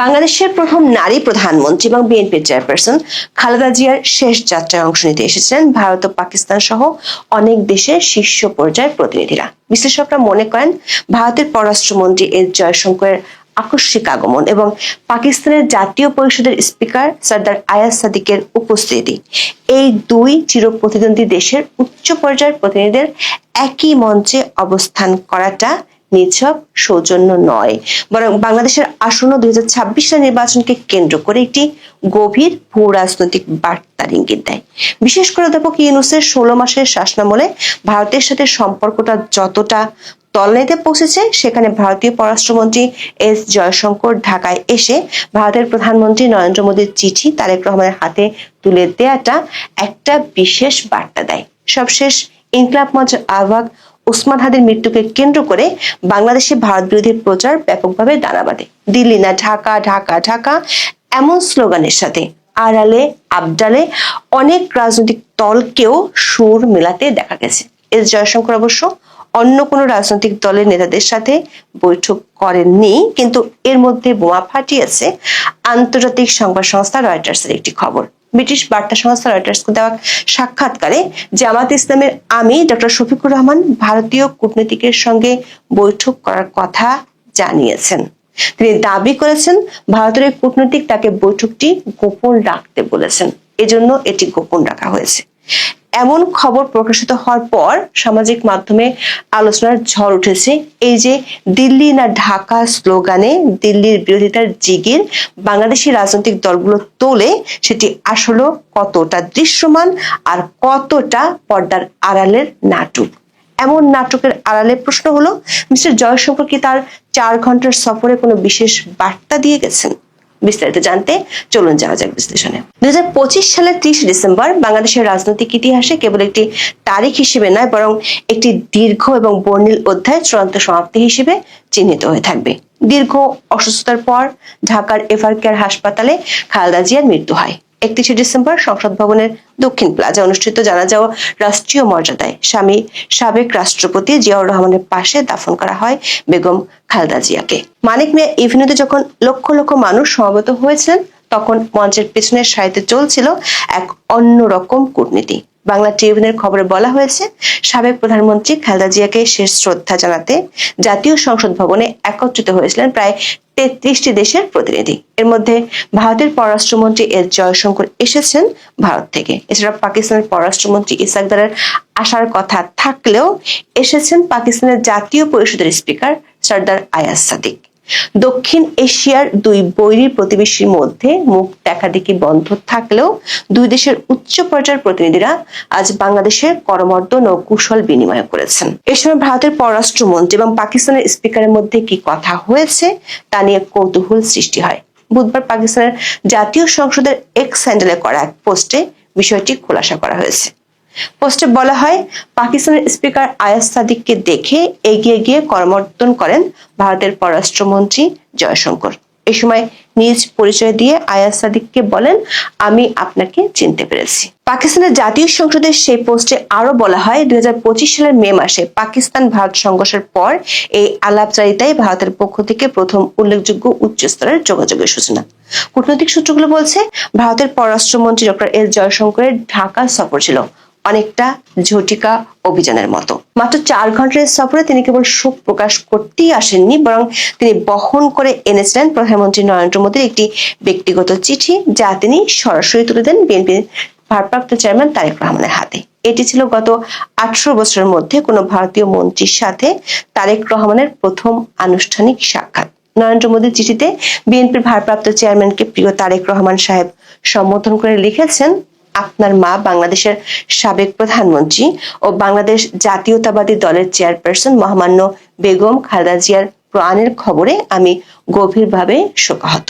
বাংলাদেশের প্রথম নারী প্রধানমন্ত্রী এবং বিএনপি চেয়ারপারসন খালেদা জিয়ার শেষ যাত্রায় অংশ নিতে এসেছিলেন ভারত ও পাকিস্তান সহ অনেক দেশের শীর্ষ পর্যায়ের প্রতিনিধিরা। বিশ্লেষকরা মনে করেন ভারতের পররাষ্ট্রমন্ত্রী এস জয়শঙ্করের আকস্মিক আগমন এবং পাকিস্তানের জাতীয় পরিষদের স্পিকার সর্দার আয়াজ সাদিকের উপস্থিতি এই দুই চিরপ্রতিদ্বন্দ্বী দেশের উচ্চ পর্যায়ের প্রতিনিধিদের একই মঞ্চে অবস্থান করাটা নিছক সৌজন্য নয়, বরং বাংলাদেশের আসন্ন 2026 সালের নির্বাচনকে কেন্দ্র করে একটি গভীর ভূ রাজনৈতিক বার্তার ইঙ্গিত দেয়। বিশেষ করে অধ্যাপক ইউনূসের 16 মাসের শাসনামলে ভারতের সাথে সম্পর্কটা যতটা তলানিতে পৌঁছেছে, সেখানে ভারতীয় পররাষ্ট্রমন্ত্রী এস জয়শঙ্কর ঢাকায় এসে ভারতের প্রধানমন্ত্রী নরেন্দ্র মোদীর চিঠি তারেক রহমানের হাতে তুলে দেয়াটা একটা বিশেষ বার্তা দেয়। সবশেষ ইনকিলাব মঞ্চের আহ্বায়ক ওসমান হাদির মৃত্যুকে কেন্দ্র করে বাংলাদেশে ভারত বিরোধী প্রচার ব্যাপকভাবে দানা বাঁধে। দিল্লি না ঢাকা, ঢাকা ঢাকা এমন স্লোগানের সাথে আড়ালে আবডালে অনেক রাজনৈতিক দলকেও সুর মেলাতে দেখা গেছে। এস জয়শঙ্কর অবশ্য অন্য কোনো রাজনৈতিক দলের নেতাদের সাথে বৈঠক করেননি, কিন্তু এর মধ্যে বোমা ফাটিয়েছে আন্তর্জাতিক সংবাদ সংস্থা রয়টার্সের একটি খবর। ব্রিটিশ বার্তা সংস্থা রয়টার্সকে দেওয়া সাক্ষাৎকারে জামাত ইসলামের আমির ডক্টর শফিকুর রহমান ভারতীয় কূটনীতিকের সঙ্গে বৈঠক করার কথা জানিয়েছেন। তিনি দাবি করেছেন ভারতের কূটনীতিক তাকে বৈঠকটি গোপন রাখতে বলেছেন, এজন্য এটি গোপন রাখা হয়েছে। এমন খবর প্রকাশিত হওয়ার পর সামাজিক মাধ্যমে আলোচনার ঝড় উঠেছে। এই যে দিল্লি না ঢাকা স্লোগানে দিল্লির বিরোধিতার জিগির বাংলাদেশি রাজনৈতিক দলগুলো তোলে, সেটি আসলে কতটা দৃশ্যমান আর কতটা পর্দার আড়ালের নাটক। এমন নাটকের আড়ালে প্রশ্ন হলো, মিস্টার জয়শঙ্কর কি তার 4 ঘন্টার সফরে কোনো বিশেষ বার্তা দিয়ে গেছেন? বিস্তারিত জানতে চলুন যাওয়া যাক বিশ্লেষণে। 2025 সালের 30 ডিসেম্বর বাংলাদেশের রাজনৈতিক ইতিহাসে কেবল একটি তারিখ হিসেবে নয়, বরং একটি দীর্ঘ এবং বর্ণিল অধ্যায় চূড়ান্ত সমাপ্তি হিসেবে চিহ্নিত হয়ে থাকবে। দীর্ঘ অসুস্থতার পর ঢাকার এভারকেয়ার হাসপাতালে খালেদা জিয়ার মৃত্যু হয়। 31 ডিসেম্বর সংসদ ভবনের দক্ষিণ প্লাজা অনুষ্ঠিত জানাজা ও রাষ্ট্রীয় মর্যাদায় স্বামী সাবেক রাষ্ট্রপতি জিয়াউর রহমানের পাশে দাফন করা হয় বেগম খালেদা জিয়াকে। মানিক মিয়া এভিনিউতে যখন লক্ষ লক্ষ মানুষ সমবেত হয়েছিলেন, তখন মঞ্চের পেছনের সারিতে চলছিল এক অন্যরকম কূটনীতি। বাংলা ট্রিবিউনের খবরে বলা হয়েছে, সাবেক প্রধানমন্ত্রী খালেদা জিয়াকে শেষ শ্রদ্ধা জানাতে জাতীয় সংসদ ভবনে একত্রিত হয়েছিলেন প্রায় 33টি দেশের প্রতিনিধি। এর মধ্যে ভারতের পররাষ্ট্রমন্ত্রী এস জয়শঙ্কর এসেছেন ভারত থেকে। এছাড়া পাকিস্তানের পররাষ্ট্রমন্ত্রী ইসাক দারের আসার কথা থাকলেও এসেছেন পাকিস্তানের জাতীয় পরিষদের স্পিকার সর্দার আয়াজ সাদিক। দক্ষিণ এশিয়ার দুই বৈরী প্রতিবেশীর মধ্যে মুখ দেখাদেখি বন্ধ থাকলেও দুই দেশের উচ্চ পর্যায়ের প্রতিনিধিরা আজ বাংলাদেশের করমর্দন ও কুশল বিনিময় করেছেন। এ সময় ভারতের পররাষ্ট্রমন্ত্রী এবং পাকিস্তানের স্পিকারের মধ্যে কি কথা হয়েছে তা নিয়ে কৌতূহল সৃষ্টি হয়। বুধবার পাকিস্তানের জাতীয় সংসদের এক্স হ্যান্ডেলে করা এক পোস্টে বিষয়টি খোলাসা করা হয়েছে। পোস্টে বলা হয়, পাকিস্তানের স্পিকার আয়াজ সাদিককে দেখে এগিয়ে গিয়ে করমর্দন করেন ভারতের পররাষ্ট্রমন্ত্রী জয়শঙ্কর। এ সময় নিজ পরিচয় দিয়ে আয়াজ সাদিককে বলেন, আমি আপনাকে চিনতে পেরেছি। পাকিস্তানের জাতীয় সংসদের সেই পোস্টে আরো বলা হয়, 2025 সালের মে মাসে পাকিস্তান ভারত সংঘর্ষের পর এই আলাপচারিতায় ভারতের পক্ষ থেকে প্রথম উল্লেখযোগ্য উচ্চ স্তরের যোগাযোগের সূচনা। কূটনৈতিক সূত্রগুলো বলছে, ভারতের পররাষ্ট্রমন্ত্রী ডক্টর এস জয়শঙ্করের ঢাকা সফর ছিল অনেকটা ঝটিকা অভিযানের মতো। মাত্র 4 ঘন্টার সফরে তিনি কেবল শোক প্রকাশ করতেই আসেননি, বরং তিনি বহন করে এনেছিলেন প্রধানমন্ত্রী নরেন্দ্র মোদীর একটি ব্যক্তিগত চিঠি, যা তিনি সরাসরি তুলে দেন বিএনপির ভারপ্রাপ্ত চেয়ারম্যান তারেক রহমানের হাতে। এটি ছিল গত 18 বছরের মধ্যে কোনো ভারতীয় মন্ত্রীর সাথে তারেক রহমানের প্রথম আনুষ্ঠানিক সাক্ষাৎ। নরেন্দ্র মোদীর চিঠিতে বিএনপির ভারপ্রাপ্ত চেয়ারম্যানকে প্রিয় তারেক রহমান সাহেব সম্বোধন করে লিখেছেন, আপনার মা বাংলাদেশের সাবেক প্রধানমন্ত্রী ও বাংলাদেশ জাতীয়তাবাদী দলের চেয়ারপারসন মহামান্য বেগম খালেদা জিয়ার প্রাণের খবরে আমি গভীরভাবে শোকাহত।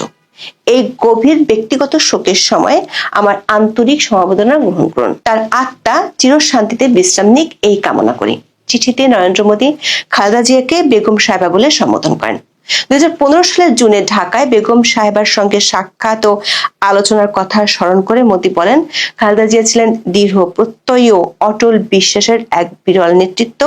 এই গভীর ব্যক্তিগত শোকের সময় আমার আন্তরিক সমবেদনা গ্রহণ করুন। তার আত্মা চিরশান্তিতে বিশ্রাম নিক এই কামনা করি। চিঠিতে নরেন্দ্র মোদী খালেদা জিয়াকে বেগম সাহেবা বলে সম্বোধন করেন। 2015 সালের জুনে ঢাকায় বেগম সাহেবার সঙ্গে সাক্ষাৎ ও আলোচনার কথা স্মরণ করে মোদি বলেন, খালেদা জিয়া ছিলেন দৃঢ় প্রত্যয়ী ও অটল বিশ্বাসের এক বিরল নেতৃত্ব।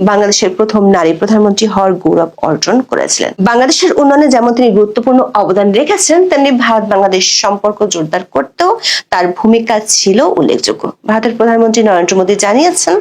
বাংলাদেশের প্রথম নারী প্রধানমন্ত্রী হওয়ার গৌরব অর্জন করেছিলেন। বাংলাদেশের উন্নয়নে যেমন তিনি গুরুত্বপূর্ণ অবদান রেখেছেন, তেমনি ভারত বাংলাদেশ সম্পর্ক জোরদার করতেও তার ভূমিকা ছিল উল্লেখযোগ্য। ভারতের প্রধানমন্ত্রী নরেন্দ্র মোদী জানিয়েছেন,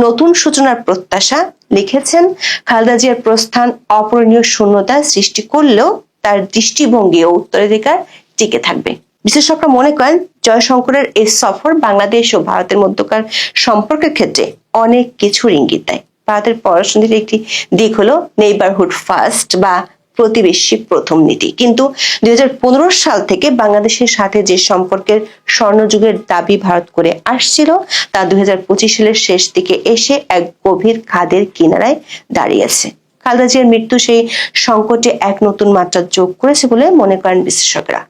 নতুন সূচনার প্রত্যাশা। লিখেছেন, খালেদা জিয়ার প্রস্থান অপূরণীয় শূন্যতা সৃষ্টি করলেও তার দৃষ্টিভঙ্গি ও উত্তরাধিকার টিকে থাকবে। বিশেষজ্ঞরা মনে করেন, জয়শঙ্করের এই সফর বাংলাদেশ ও ভারতের মধ্যকার সম্পর্কের ক্ষেত্রে অনেক কিছুর ইঙ্গিত দেয়। ভারতের পররাষ্ট্রনীতির একটি দিক হলো নেইবারহুড ফার্স্ট বা প্রতিবেশী প্রথম নীতি, কিন্তু 2015 সাল থেকে বাংলাদেশের সাথে যে সম্পর্কের স্বর্ণযুগের দাবি ভারত করে আসছিল, তা 2025 সালের শেষ দিকে এসে এক গভীর খাদের কিনারায় দাঁড়িয়েছে। খালেদা জিয়ার মৃত্যু সেই সংকটে এক নতুন মাত্রা যোগ করেছে বলে মনে করেন বিশ্লেষকরা।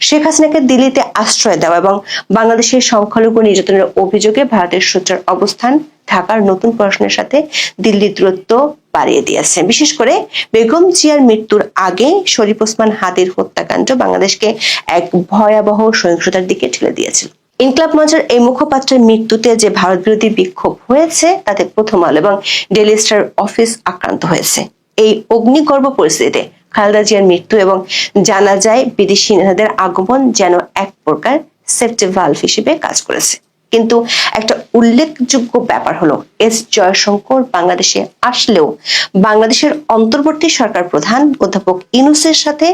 শেখ হাসিনাকে দিল্লিতে আশ্রয় দেওয়া এবং বাংলাদেশের সংখ্যালঘু নির্যাতনের অভিযোগে ভারতের সোচ্চার অবস্থান ঢাকার নতুন প্রশ্নের সাথে দিল্লির দূরত্ব বাড়িয়ে দিয়েছে। বিশেষ করে বেগম জিয়ার মৃত্যুর আগে শরীফ ওসমান হাদির হত্যাকাণ্ড বাংলাদেশকে এক ভয়াবহ সহিংসতার দিকে ঠেলে দিয়েছিল। ইনকলাব মঞ্চের এই মুখপাত্রের মৃত্যুতে যে ভারত বিরোধী বিক্ষোভ হয়েছে, তাতে প্রথম আলো এবং ডেইলি স্টার অফিস আক্রান্ত হয়েছে। এই অগ্নিগর্ভ পরিস্থিতিতে খালেদা জিয়ার মৃত্যু এবং জানাজায় বিদেশি নেতাদের আগমন যেন এক প্রকার সেফটি ভালভ হিসেবে কাজ করেছে। কিন্তু একটা উল্লেখযোগ্য ব্যাপার হলো, এস জয়শঙ্কর বাংলাদেশে আসলেও বাংলাদেশের অন্তর্বর্তী সরকার প্রধান অধ্যাপক ইউনূসের সাথে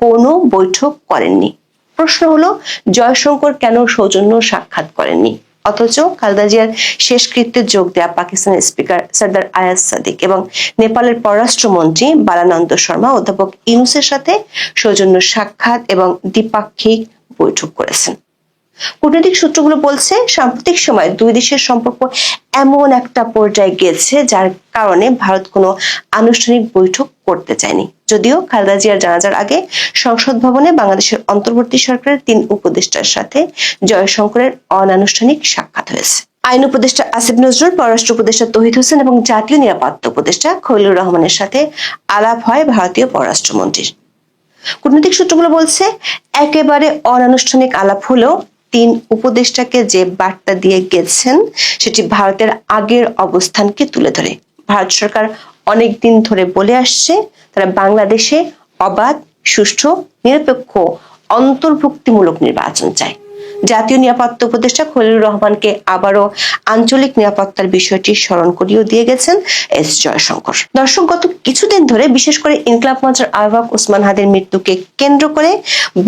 কোনো বৈঠক করেননি। প্রশ্ন হলো, জয়শঙ্কর কেন সৌজন্য সাক্ষাৎ করেননি? অথচ খালেদা জিয়ার শেষকৃত্যে যোগ দেয়া পাকিস্তানের স্পিকার সরদার আয়াজ সাদিক এবং নেপালের পররাষ্ট্রমন্ত্রী বালানন্দ শর্মা অধ্যাপক ইউনূসের সাথে সৌজন্য সাক্ষাৎ এবং দ্বিপাক্ষিক বৈঠক করেছেন। কূটনৈতিক সূত্রগুলো বলছে, সাম্প্রতিক সময়ে দুই দেশের সম্পর্ক এমন একটা পর্যায়ে গেছে যার কারণে ভারত কোনো আনুষ্ঠানিক বৈঠক করতে চায়নি। যদিও খালেদা জিয়ার জানাজার আগে সংসদ ভবনে বাংলাদেশের অন্তর্বর্তী সরকারের 3 উপদেষ্টার সাথে জয়শঙ্করের অনানুষ্ঠানিক সাক্ষাৎ হয়েছে। আইন উপদেষ্টা আসিফ নজরুল, পররাষ্ট্র উপদেষ্টা তৌহিদ হোসেন এবং জাতীয় নিরাপত্তা উপদেষ্টা খলিলুর রহমানের সাথে আলাপ হয় ভারতীয় পররাষ্ট্রমন্ত্রীর। কূটনৈতিক সূত্রগুলো বলছে, একেবারে অনানুষ্ঠানিক আলাপ হলেও 3 উপদেষ্টাকে যে বার্তা দিয়ে গেছেন, সেটি ভারতের আগের অবস্থানকে তুলে ধরে। ভারত সরকার অনেকদিন ধরে বলে আসছে, তারা বাংলাদেশে অবাধ, সুষ্ঠু, নিরপেক্ষ, অন্তর্ভুক্তিমূলক নির্বাচন চায়। জাতীয় নিরাপত্তা উপদেষ্টা খলিলুর রহমানকে আবারও আঞ্চলিক নিরাপত্তার বিষয়টি স্মরণ করিয়ে দিয়ে গেছেন এস জয়শঙ্কর। দর্শক, গত কিছুদিন ধরে বিশেষ করে ইনকলাব মঞ্চের আহ্বায়ক ওসমান হাদির মৃত্যুকে কেন্দ্র করে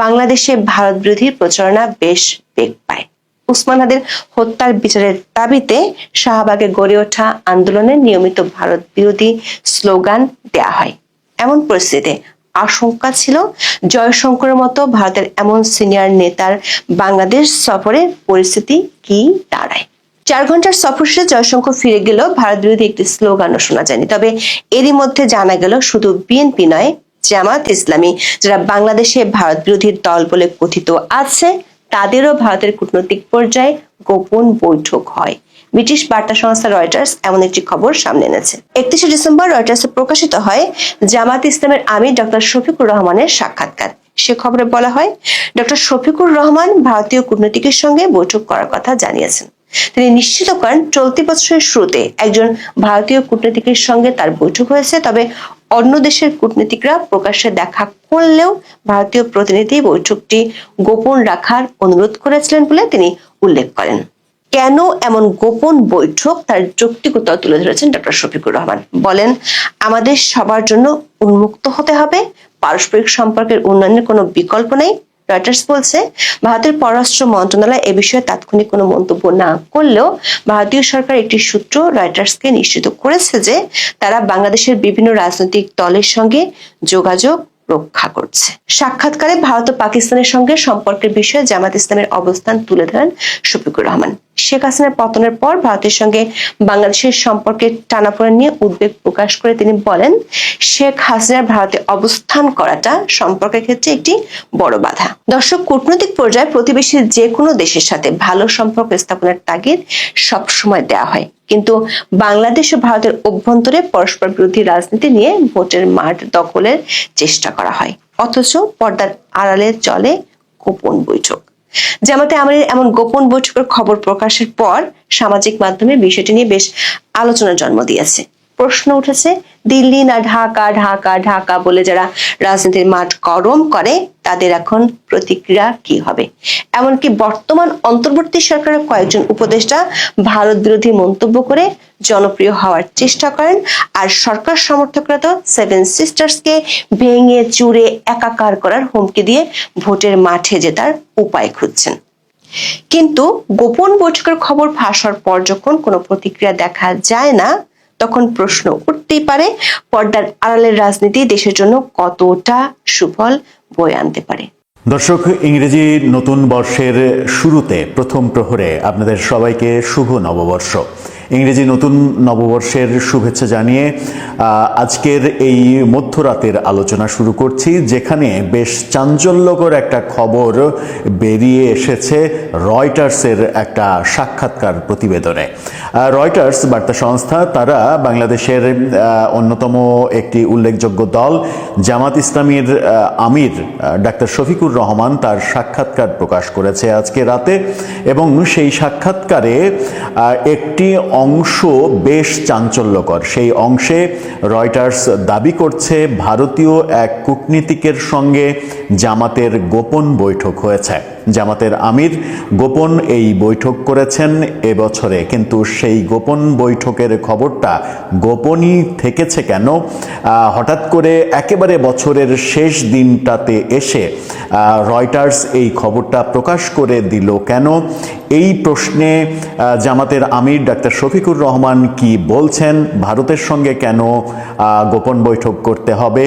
বাংলাদেশে ভারত বিরোধী প্রচারণা বেশ বেগ পায়। ওসমান হাদির হত্যার বিচারের দাবিতে শাহবাগে গড়ে ওঠা আন্দোলনে নিয়মিত ভারত বিরোধী স্লোগান দেয়া হয়। এমন পরিস্থিতিতে আশঙ্কা ছিল, জয়শঙ্করের মতো ভারতের এমন সিনিয়র নেতার বাংলাদেশ সফরের পরিস্থিতি কি দাঁড়ায়। 4 ঘন্টার সফর শেষে জয়শঙ্কর ফিরে গেলেও ভারত বিরোধী একটি স্লোগানও শোনা যায়নি। তবে এরই মধ্যে জানা গেল, শুধু বিএনপি নয়, জামাত ইসলামী, যারা বাংলাদেশে ভারত বিরোধী দল বলে কথিত আছে, তাদেরও ভারতের কূটনৈতিক পর্যায়ে গোপন বৈঠক হয়। ব্রিটিশ বার্তা সংস্থা রয়টার্স এমন একটি খবর সামনে এনেছে। 31শে ডিসেম্বর রয়টার্সে প্রকাশিত হয় জামাত ইসলামের আমির ডক্টর শফিকুর রহমানের সাক্ষাৎকার। সে খবরে বলা হয়, ডক্টর শফিকুর রহমান ভারতীয় কূটনীতিকের সঙ্গে বৈঠক করার কথা জানিয়েছেন। তিনি নিশ্চিত করেন, চলতি বছরের শুরুতে একজন ভারতীয় কূটনীতিকের সঙ্গে তার বৈঠক হয়েছে। তবে অন্য দেশের কূটনীতিকরা প্রকাশ্যে দেখা করলেও ভারতীয় প্রতিনিধি বৈঠকটি গোপন রাখার অনুরোধ করেছিলেন বলে তিনি উল্লেখ করেন। কেন এমন গোপন বৈঠক, তার যৌক্তিকতা তুলে ধরেছেন ডক্টর শফিকুর রহমান। বলেন, আমাদের সবার জন্য উন্মুক্ত হতে হবে, পারস্পরিক সম্পর্কের উন্নয়নের কোনো বিকল্প নেই। রয়টার্স বলছে, ভারতের পররাষ্ট্র মন্ত্রণালয় এ বিষয়ে তাৎক্ষণিক কোনো মন্তব্য না করলেও ভারতীয় সরকার একটি সূত্র রয়টার্সকে নিশ্চিত করেছে যে তারা বাংলাদেশের বিভিন্ন রাজনৈতিক দলের সঙ্গে যোগাযোগ রক্ষা করছে। সাক্ষাৎকারে ভারত ও পাকিস্তানের সঙ্গে সম্পর্কের বিষয়ে জামাত ইসলামের অবস্থান তুলে ধরেন শফিকুর রহমান। শেখ হাসিনার পতনের পর ভারতের সঙ্গে বাংলাদেশের সম্পর্কের টানাপোড়েন নিয়ে উদ্বেগ প্রকাশ করে তিনি বলেন, শেখ হাসিনার ভারতে অবস্থান করাটা সম্পর্কের ক্ষেত্রে একটি বড় বাধা। দর্শক, কূটনৈতিক পর্যায়ে প্রতিবেশী যে কোনো দেশের সাথে ভালো সম্পর্ক স্থাপনের তাগিদ সবসময় দেওয়া হয়, কিন্তু বাংলাদেশ ও ভারতের অভ্যন্তরে পরস্পর বিরোধী রাজনীতি নিয়ে ভোটের মাঠ দখলের চেষ্টা করা হয়, অথচ পর্দার আড়ালে চলে গোপন বৈঠক। জামাতে আমিরের এমন গোপন বৈঠকের খবর প্রকাশের পর সামাজিক মাধ্যমে বিষয়টি নিয়ে বেশ আলোচনার জন্ম দিয়েছে। প্রশ্ন উঠেছে, দিল্লি না ঢাকা, ঢাকা ঢাকা বলে যারা রাজনীতির মাঠ গরম করে তাদের এখন প্রতিক্রিয়া কি হবে? এমনকি বর্তমান অন্তর্বর্তী সরকারের কয়েকজন উপদেষ্টা ভারত বিরোধী মন্তব্য করে জনপ্রিয় হওয়ার চেষ্টা করেন, আর সরকার সমর্থকরা তো সেভেন সিস্টার্সকে ভেঙে চুরে একাকার করার হুমকি দিয়ে ভোটের মাঠে জেতার উপায় খুঁজছেন। কিন্তু গোপন বৈঠকের খবর ফাঁস হওয়ার পর যখন কোনো প্রতিক্রিয়া দেখা যায় না, তখন প্রশ্ন উঠতেই পারে, পর্দার আড়ালের রাজনীতি দেশের জন্য কতটা সুফল বয়ে আনতে পারে। দর্শক, ইংরেজি নতুন বর্ষের শুরুতে প্রথম প্রহরে আপনাদের সবাইকে শুভ নববর্ষ। ইংরেজি নতুন নববর্ষের শুভেচ্ছা জানিয়ে আজকের এই মধ্যরাতের আলোচনা শুরু করছি, যেখানে বেশ চাঞ্চল্যকর একটা খবর বেরিয়ে এসেছে রয়টার্সের একটা সাক্ষাৎকার প্রতিবেদনে। রয়টার্স বার্তা সংস্থা, তারা বাংলাদেশের অন্যতম একটি উল্লেখযোগ্য দল জামাত ইসলামীর আমির ডাক্তার শফিকুর রহমান তার সাক্ষাৎকার প্রকাশ করেছে আজকে রাতে, এবং সেই সাক্ষাৎকারে একটি অংশ বেশ চাঞ্চল্যকর। সেই অংশে রয়টার্স দাবি করছে ভারতীয় এক কূটনীতিকের সঙ্গে জামাতের গোপন বৈঠক হয়েছে। জামাতের আমির গোপন এই বৈঠক করেছেন এবছরে, কিন্তু সেই গোপন বৈঠকের খবরটা গোপনই থেকেছে কেন? হঠাৎ করে একেবারে বছরের শেষ দিনটাতে এসে রয়টার্স এই খবরটা প্রকাশ করে দিল কেন? এই প্রশ্নে জামাতের আমির ডাক্তার শফিকুর রহমান কি বলছেন? ভারতের সঙ্গে কেন গোপন বৈঠক করতে হবে?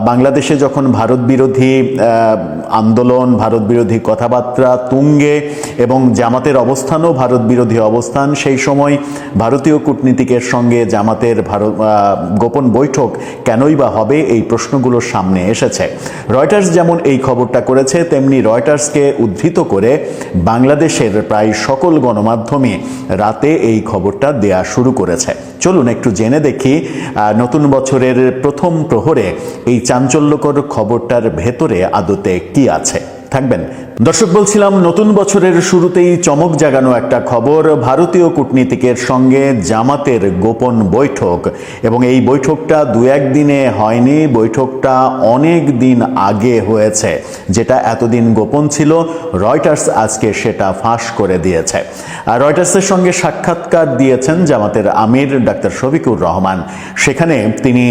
বাংলাদেশে যখন ভারত বিরোধী আন্দোলন, ভারত বিরোধী কথাবার্তা তুঙ্গে এবং জামাতের অবস্থানও ভারত বিরোধী অবস্থান, সেই সময় ভারতীয় কূটনীতিকের সঙ্গে জামাতের গোপন বৈঠক কেনই বা হবে? এই প্রশ্নগুলো সামনে এসেছে। রয়টার্স যেমন এই খবরটা করেছে, তেমনি রয়টার্সকে উদ্ধৃত করে বাংলাদেশের প্রায় সকল গণমাধ্যমে রাতে এই খবরটা দেয়া শুরু করেছে। চলুন একটু জেনে দেখি নতুন বছরের প্রথম প্রহরে এই চাঞ্চল্যকর খবরটার ভেতরে আদতে কি আছে। থাকবেন দর্শক। বলছিলাম, নতুন বছরের শুরুতেই চমক জাগানো একটা খবর, ভারতীয় কূটনীতিকের সঙ্গে জামাতের গোপন বৈঠক। এবং এই বৈঠকটা দু একদিনে হয়নি, বৈঠকটা অনেক দিন আগে হয়েছে। যেটা এতদিন গোপন ছিল, রয়টার্স আজকে সেটা ফাঁস করে দিয়েছে। আর রয়টার্সের সঙ্গে সাক্ষাৎকার দিয়েছেন জামাতের আমির ডাক্তার শফিকুর রহমান। সেখানে তিনি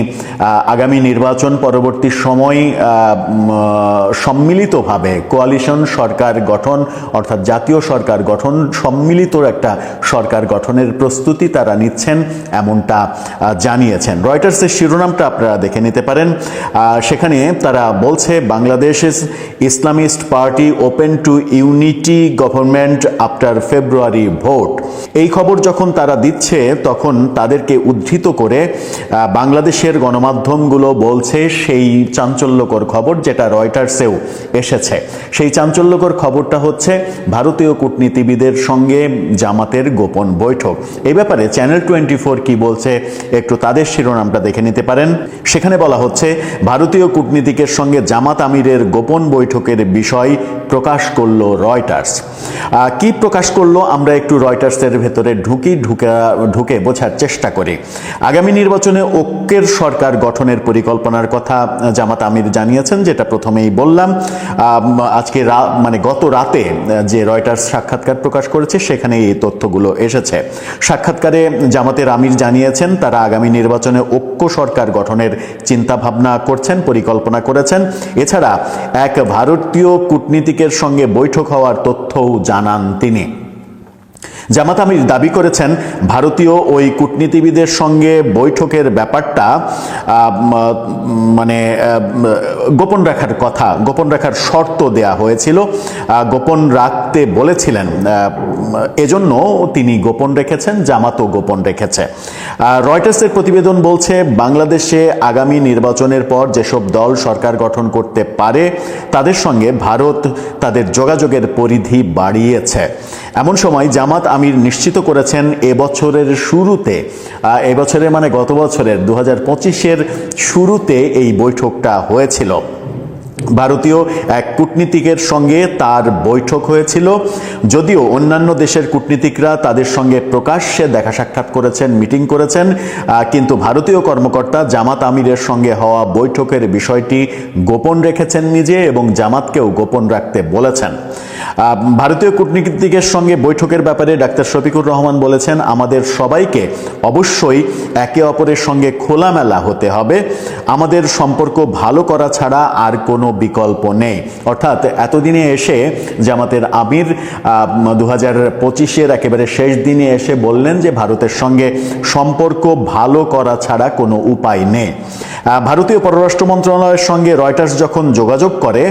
আগামী নির্বাচন পরবর্তী সময় সম্মিলিতভাবে কোয়ালিশন সরকার গঠন, অর্থাৎ জাতীয় সরকার গঠন, সম্মিলিত একটা সরকার গঠনের প্রস্তুতি তারা নিচ্ছেন, এমনটা জানিয়েছেন। রয়টার্সের শিরোনামটা আপনারা দেখে নিতে পারেন। সেখানে তারা বলছে, Bangladesh Islamist party open to unity government after February vote. এই খবর যখন তারা দিচ্ছে, তখন তাদেরকে উদ্ধৃত করে বাংলাদেশের গণমাধ্যমগুলো বলছে সেই চাঞ্চল্যকর খবর যেটা রয়টার্সেও এসেছে। সেই চাঞ্চল্যকর খবরটা হচ্ছে ভারতীয় কূটনীতিবিদের সঙ্গে জামাতের গোপন বৈঠক। এই ব্যাপারে চ্যানেল 24 কি বলছে একটু তাদের শিরোনামটা দেখে নিতে পারেন। সেখানে বলা হচ্ছে, ভারতীয় কূটনীতিকের সঙ্গে জামাত আমিরের গোপন বৈঠকের বিষয় প্রকাশ করলো রয়টার্স। কি প্রকাশ করলো আমরা একটু রয়টার্সের ভেতরে ঢুকে বোঝার চেষ্টা করি। আগামী নির্বাচনে ঐক্যের সরকার গঠনের পরিকল্পনার কথা জামাত আমির জানিয়েছেন, যেটা প্রথমেই বললাম। আজকে গত রাতে যে রয়টার্স সাক্ষাৎকার প্রকাশ করেছে, সেখানে এই তথ্যগুলো এসেছে। সাক্ষাৎকারে জামাতের আমির জানিয়েছেন, তারা আগামী নির্বাচনে ঐক্য সরকার গঠনের চিন্তা ভাবনা করছেন, পরিকল্পনা করেছেন। এছাড়া এক ভারতীয় কূটনীতিকের সঙ্গে বৈঠক হওয়ার তথ্যও জানান তিনি। জামাত আমির দাবি করেছেন, ভারতীয় ওই কূটনীতিবিদের সঙ্গে বৈঠকের ব্যাপারটা গোপন রাখার কথা, গোপন রাখার শর্ত দেয়া হয়েছিল, গোপন রাখতে বলেছিলেন। এজন্য তিনি গোপন রেখেছেন, জামাতও গোপন রেখেছে। রয়টার্সের প্রতিবেদন বলছে, বাংলাদেশে আগামী নির্বাচনের পর যেসব দল সরকার গঠন করতে পারে তাদের সঙ্গে ভারত তাদের যোগাযোগের পরিধি বাড়িয়েছে। এমন সময় জামাত আমির নিশ্চিত করেছেন এবছরের শুরুতে, এবছরের মানে গত বছরের 2025-এর শুরুতে এই বৈঠকটা হয়েছিল। ভারতীয় এক কূটনীতিকের সঙ্গে তার বৈঠক হয়েছিল। যদিও অন্যান্য দেশের কূটনীতিকরা তাদের সঙ্গে প্রকাশ্যে দেখা সাক্ষাৎ করেছেন, মিটিং করেছেন, কিন্তু ভারতীয় কর্মকর্তা জামাত আমিরের সঙ্গে হওয়া বৈঠকের বিষয়টি গোপন রেখেছেন নিজে এবং জামাতকেও গোপন রাখতে বলেছেন। ভারতীয় কূটনীতিকের সঙ্গে বৈঠকের ব্যাপারে ডাক্তার শফিকুর রহমান বলেছেন, আমাদের সবাইকে অবশ্যই একে অপরের সঙ্গে খোলামেলা হতে হবে। আমাদের সম্পর্ক ভালো করা ছাড়া আর কোনো বিকল্প নেই। অর্থাৎ এতদিনে এসে জামাতের আমির 2025-এর একেবারে শেষ দিনে এসে বললেন যে ভারতের সঙ্গে সম্পর্ক ভালো করা ছাড়া কোনো উপায় নেই। ভারতীয় পররাষ্ট্র মন্ত্রণালয়ের সঙ্গে রয়টার্স যখন যোগাযোগ করে,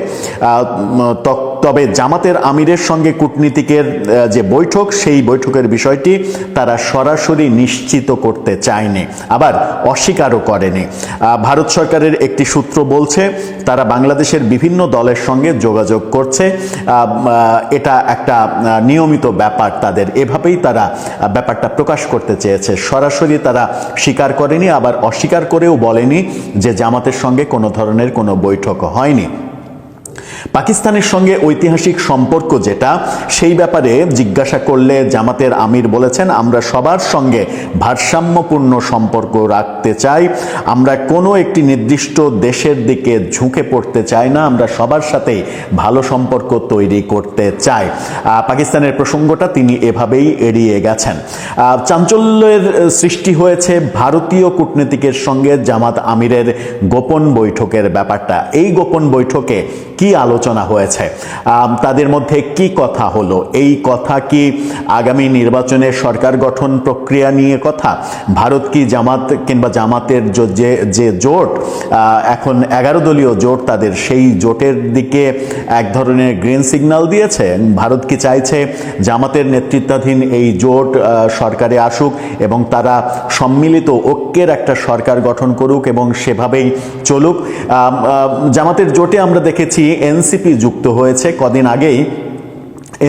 তবে জামাতের আমিরের সঙ্গে কূটনীতিকের যে বৈঠক, সেই বৈঠকের বিষয়টি তারা সরাসরি নিশ্চিত করতে চায়নি, আবার অস্বীকারও করেনি। ভারত সরকারের একটি সূত্র বলছে তারা বাংলাদেশের বিভিন্ন দলের সঙ্গে যোগাযোগ করছে। এটা একটা নিয়মিত ব্যাপার তাদের, এভাবেই তারা ব্যাপারটা প্রকাশ করতে চেয়েছে। সরাসরি তারা স্বীকার করেনি, আবার অস্বীকার করেও বলেনি যে জামাতের সঙ্গে কোনো ধরনের কোনো বৈঠক হয়নি। পাকিস্তানের সঙ্গে ঐতিহাসিক সম্পর্ক যেটা, সেই ব্যাপারে জিজ্ঞাসা করলে জামাতের আমির বলেছেন, আমরা সবার সঙ্গে ভারসাম্যপূর্ণ সম্পর্ক রাখতে চাই। আমরা কোনো একটি নির্দিষ্ট দেশের দিকে ঝুঁকে পড়তে চাই না, আমরা সবার সাথেই ভালো সম্পর্ক তৈরি করতে চাই। পাকিস্তানের প্রসঙ্গটা তিনি এভাবেই এড়িয়ে গেছেন। চাঞ্চল্যের সৃষ্টি হয়েছে ভারতীয় কূটনীতিকের সঙ্গে জামাত আমিরের গোপন বৈঠকের ব্যাপারটা। এই গোপন বৈঠকে কি আলোচনা হয়েছে, তাদের মধ্যে কি কথা হলো? এই কথা কি আগামী নির্বাচনে সরকার গঠন প্রক্রিয়া নিয়ে কথা? ভারত কি জামাত কিংবা জামাতের যে জোট, এখন 11 দলীয় জোট তাদের, সেই জোটের দিকে এক ধরনের গ্রিন সিগন্যাল দিয়েছে? ভারত কি চাইছে জামাতের নেতৃত্বাধীন এই জোট সরকারে আসুক এবং তারা সম্মিলিত ঐক্যের একটা সরকার গঠন করুক এবং সেভাবেই চলুক? জামাতের জোটে আমরা দেখেছি এনসিপি যুক্ত হয়েছে। কদিন আগেই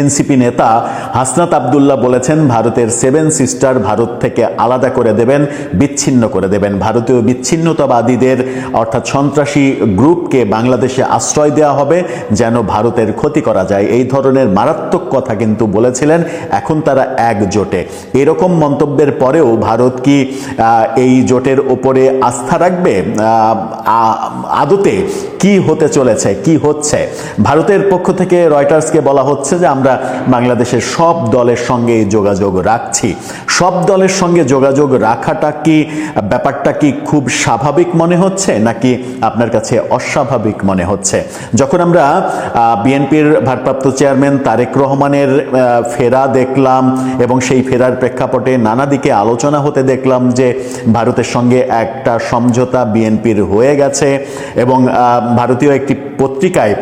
এনসিপি নেতা হাসনাত আবদুল্লাহ বলেছেন ভারতের 7 সিস্টার ভারত থেকে আলাদা করে দেবেন, বিচ্ছিন্ন করে দেবেন। ভারতীয় বিচ্ছিন্নতাবাদীদের অর্থাৎ সন্ত্রাসী গ্রুপকে বাংলাদেশে আশ্রয় দেওয়া হবে যেন ভারতের ক্ষতি করা যায়। এই ধরনের মারাত্মক কথা কিন্তু বলেছিলেন। এখন তারা একজোটে। এরকম মন্তব্যের পরেও ভারত কি এই জোটের ওপরে আস্থা রাখবে? আদতে কি হতে চলেছে, কি হচ্ছে? ভারতের পক্ষ থেকে রয়টার্সকে বলা হচ্ছে যে আমরা বাংলাদেশের সব দলের সঙ্গে যোগাযোগ রাখছি। সব দলের সঙ্গে যোগাযোগ রাখাটা কি, ব্যাপারটা কি খুব স্বাভাবিক মনে হচ্ছে নাকি আপনার কাছে অস্বাভাবিক মনে হচ্ছে? যখন আমরা বিএনপির ভারপ্রাপ্ত চেয়ারম্যান তারেক রহমানের ফেরা দেখলাম এবং সেই ফেরার প্রেক্ষাপটে নানা দিকে আলোচনা হতে দেখলাম যে ভারতের সঙ্গে একটা সমঝোতা বিএনপির হয়ে গেছে এবং ভারতীয় একটি পত্রিকায়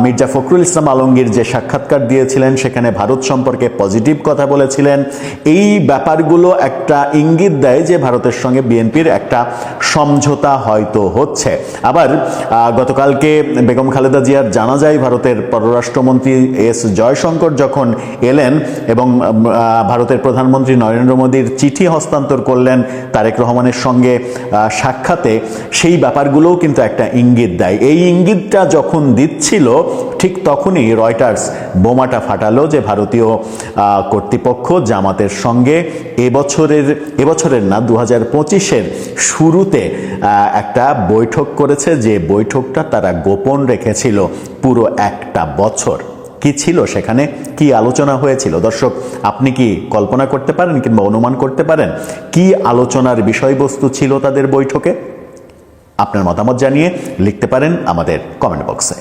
মির্জা ফখরুল ইসলাম আলমগীর যে সাক্ষাৎকার দিয়েছিলেন সেখানে ভারত সম্পর্কে পজিটিভ কথা বলেছিলেন। এই ব্যাপারগুলো একটা ইঙ্গিত দেয় যে ভারতের সঙ্গে বিএনপির একটা সমঝোতা হয়তো হচ্ছে। আবার গতকালকে বেগম খালেদা জিয়ার জানাজায় ভারতের পররাষ্ট্রমন্ত্রী এস জয়শঙ্কর যখন এলেন এবং ভারতের প্রধানমন্ত্রী নরেন্দ্র মোদীর চিঠি হস্তান্তর করলেন তারেক রহমানের সঙ্গে সাক্ষাতে, সেই ব্যাপারগুলোও কিন্তু একটা ইঙ্গিত দেয়। এই ইঙ্গিতটা যখন দিচ্ছিল ঠিক তখনই রয়টার্স বোমাটা ফাটালো যে ভারতীয় কর্তৃপক্ষ জামাতের সঙ্গে এবছরের না 2025-এর শুরুতে একটা বৈঠক করেছে, যে বৈঠকটা তারা গোপন রেখেছিল পুরো একটা বছর। কি ছিল সেখানে, কি আলোচনা হয়েছিল? দর্শক, আপনি কি কল্পনা করতে পারেন কিংবা অনুমান করতে পারেন কি আলোচনার বিষয়বস্তু ছিল তাদের বৈঠকে? আপনার মতামত জানিয়ে লিখতে পারেন আমাদের কমেন্ট বক্সে।